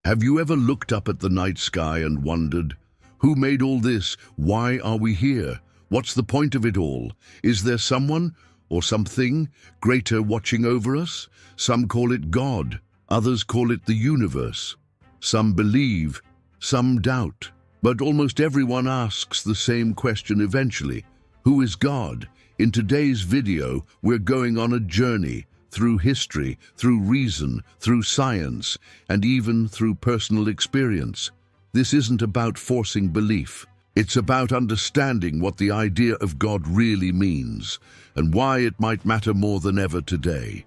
Have you ever looked up at the night sky and wondered, who made all this? Why are we here? What's the point of it all? Is there someone or something greater watching over us? Some call it God, others call it the universe. Some believe, some doubt. But almost everyone asks the same question eventually. Who is God? In today's video, we're going on a journey through history, through reason, through science, and even through personal experience. This isn't about forcing belief. It's about understanding what the idea of God really means and why it might matter more than ever today.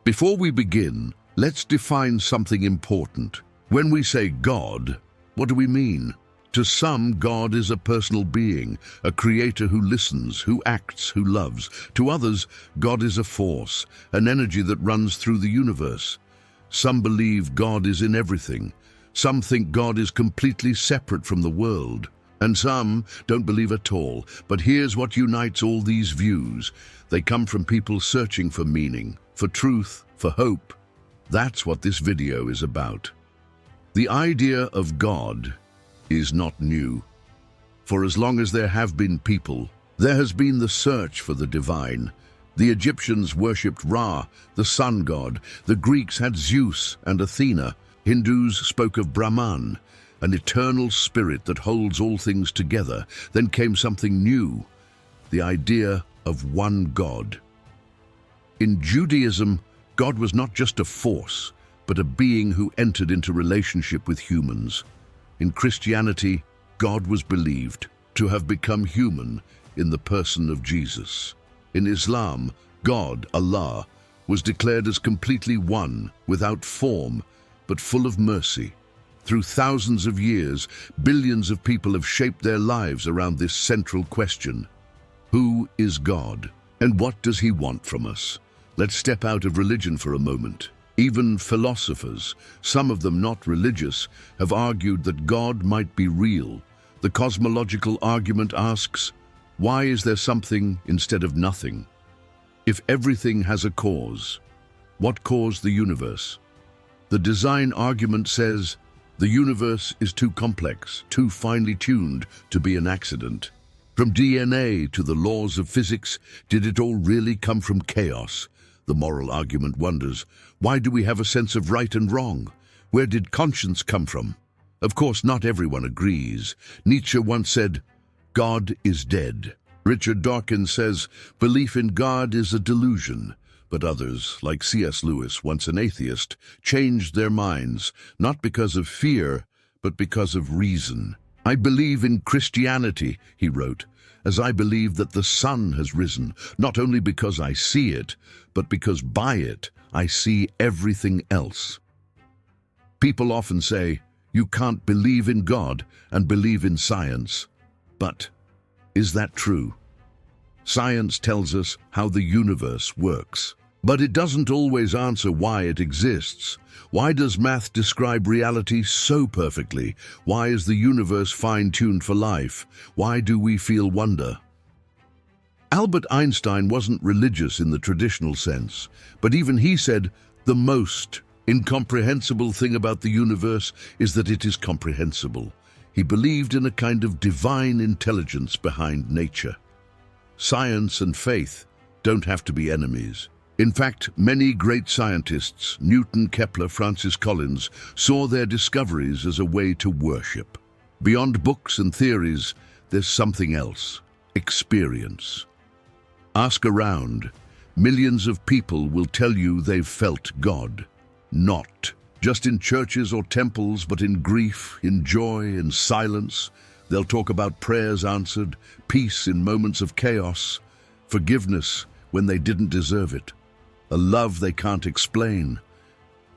Before we begin, let's define something important. When we say God, what do we mean? To some, God is a personal being, a creator who listens, who acts, who loves. To others, God is a force, an energy that runs through the universe. Some believe God is in everything. Some think God is completely separate from the world. And some don't believe at all. But here's what unites all these views. They come from people searching for meaning, for truth, for hope. That's what this video is about. The idea of God is not new. For as long as there have been people, there has been the search for the divine. The Egyptians worshipped Ra, the sun god. The Greeks had Zeus and Athena. Hindus spoke of Brahman, an eternal spirit that holds all things together. Then came something new, the idea of one God. In Judaism, God was not just a force, but a being who entered into relationship with humans. In Christianity, God was believed to have become human in the person of Jesus. In Islam, God, Allah, was declared as completely one, without form, but full of mercy. Through thousands of years, billions of people have shaped their lives around this central question. Who is God? And what does he want from us? Let's step out of religion for a moment. Even philosophers, some of them not religious, have argued that God might be real. The cosmological argument asks, why is there something instead of nothing? If everything has a cause, what caused the universe? The design argument says, the universe is too complex, too finely tuned to be an accident. From DNA to the laws of physics, did it all really come from chaos? The moral argument wonders, why do we have a sense of right and wrong? Where did conscience come from? Of course, not everyone agrees. Nietzsche once said, God is dead. Richard Dawkins says, belief in God is a delusion. But others, like C.S. Lewis, once an atheist, changed their minds, not because of fear, but because of reason. I believe in Christianity, he wrote, as I believe that the sun has risen, not only because I see it, but because by it I see everything else. People often say, you can't believe in God and believe in science. But is that true? Science tells us how the universe works. But it doesn't always answer why it exists. Why does math describe reality so perfectly? Why is the universe fine-tuned for life? Why do we feel wonder? Albert Einstein wasn't religious in the traditional sense, but even he said, the most incomprehensible thing about the universe is that it is comprehensible. He believed in a kind of divine intelligence behind nature. Science and faith don't have to be enemies. In fact, many great scientists, Newton, Kepler, Francis Collins, saw their discoveries as a way to worship. Beyond books and theories, there's something else: experience. Ask around. Millions of people will tell you they've felt God. Not just in churches or temples, but in grief, in joy, in silence. They'll talk about prayers answered, peace in moments of chaos, forgiveness when they didn't deserve it, a love they can't explain.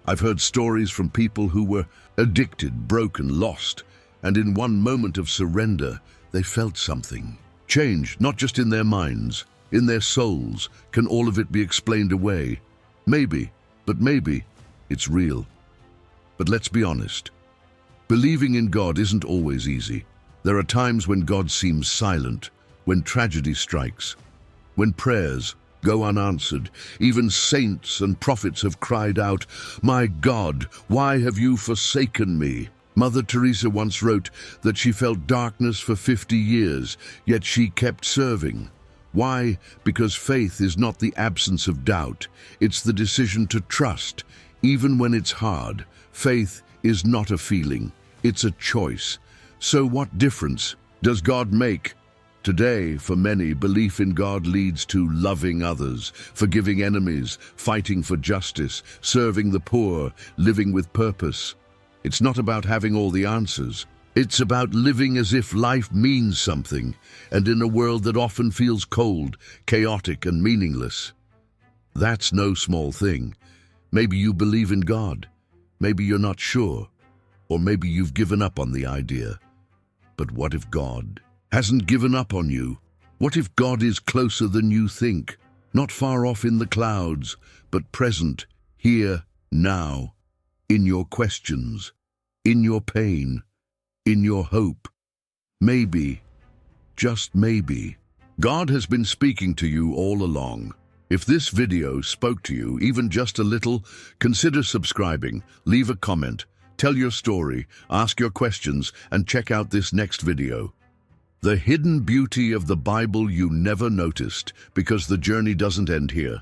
I've heard stories from people who were addicted, broken, lost, and in one moment of surrender, they felt something. Change, not just in their minds, in their souls. Can all of it be explained away? Maybe, but maybe it's real. But let's be honest. Believing in God isn't always easy. There are times when God seems silent, when tragedy strikes, when prayers go unanswered. Even saints and prophets have cried out, "My God, why have you forsaken me?" Mother Teresa once wrote that she felt darkness for 50 years, yet she kept serving. Why? Because faith is not the absence of doubt. It's the decision to trust, even when it's hard. Faith is not a feeling, it's a choice. So what difference does God make? Today, for many, belief in God leads to loving others, forgiving enemies, fighting for justice, serving the poor, living with purpose. It's not about having all the answers. It's about living as if life means something, and in a world that often feels cold, chaotic, and meaningless. That's no small thing. Maybe you believe in God. Maybe you're not sure. Or maybe you've given up on the idea. But what if God hasn't given up on you? What if God is closer than you think? Not far off in the clouds, but present, here, now, in your questions, in your pain, in your hope. Maybe, just maybe, God has been speaking to you all along. If this video spoke to you even just a little, consider subscribing, leave a comment, tell your story, ask your questions, and check out this next video. The hidden beauty of the Bible you never noticed, because the journey doesn't end here.